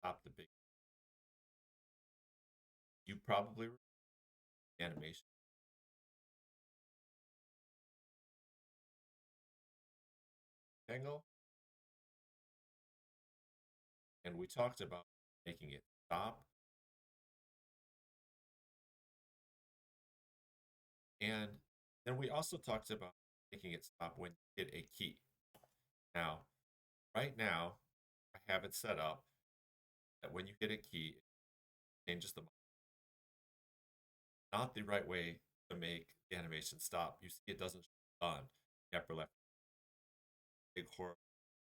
stop the big. You probably remember animation angle, and we talked about making it stop, and then we also talked about making it stop when you hit a key. Now, right now, I have it set up that when you hit a key, it changes the not the right way to make the animation stop. You see, it doesn't show on the upper left. Big horrible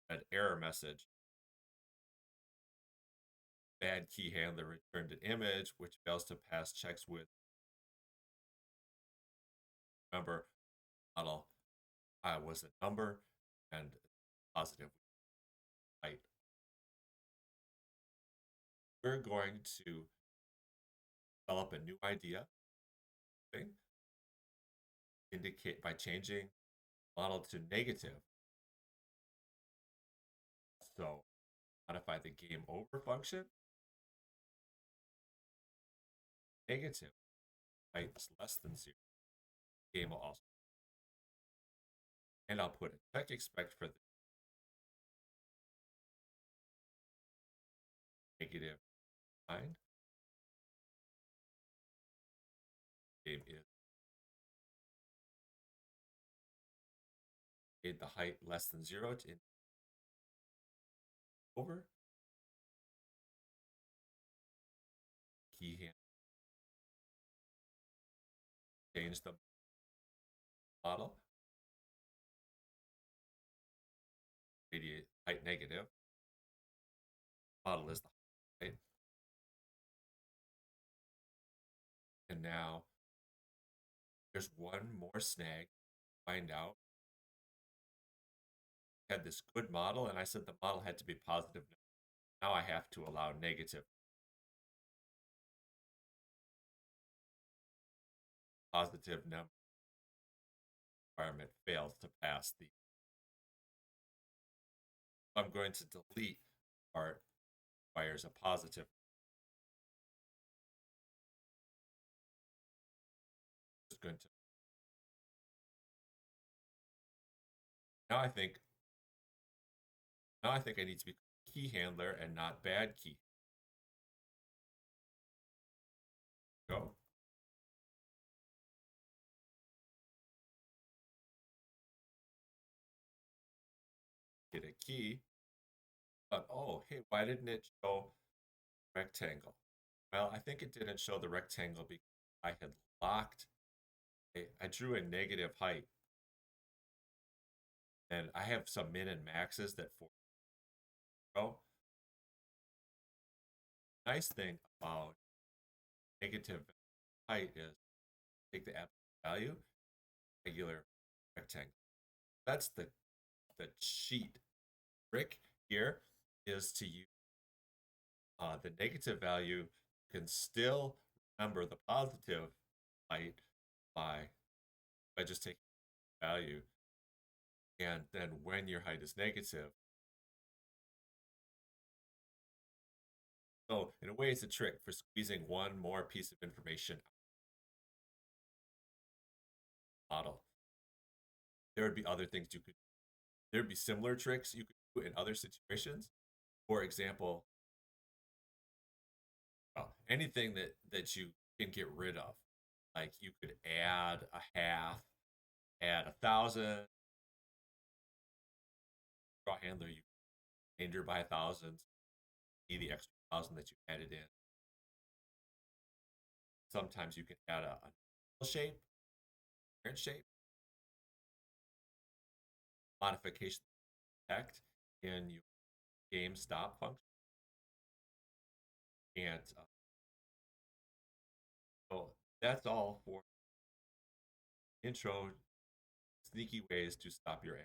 red error message. Bad key handler returned an image which fails to pass checks with. Remember, model was a number and positive height. We're going to develop a new idea thing, indicate by changing model to negative. So modify the game over function. Negative height is less than 0. Game will also. And I'll put a check expect for the negative 9. Game is made the height less than 0 to over. Key hand. Change the model. Radiate height negative. Model is the height. And now there's one more snag. Find out. I had this good model, and I said the model had to be positive. Now I have to allow negative. Positive number requirement fails to pass the. I'm going to delete part requires a positive. Just going to. Now I think I need to be key handler and not bad key. Go. Get a key. But oh, hey, why didn't it show rectangle? Well, I think it didn't show the rectangle because I had locked. I drew a negative height. And I have some min and maxes that for. Nice thing about negative height is take the absolute value, regular rectangle. That's the cheat trick here is to use the negative value. You can still remember the positive height by just taking the value. And then when your height is negative. So in a way, it's a trick for squeezing one more piece of information out of the model. There would be other things you could. There would be similar tricks you could do in other situations. For example, anything that you can get rid of. Like you could add a half, add 1,000. Draw handler, you danger by 1,000. See the extra 1,000 that you added in. Sometimes you can add a shape, parent shape, modification effect in your game stop function. And so that's all for intro sneaky ways to stop your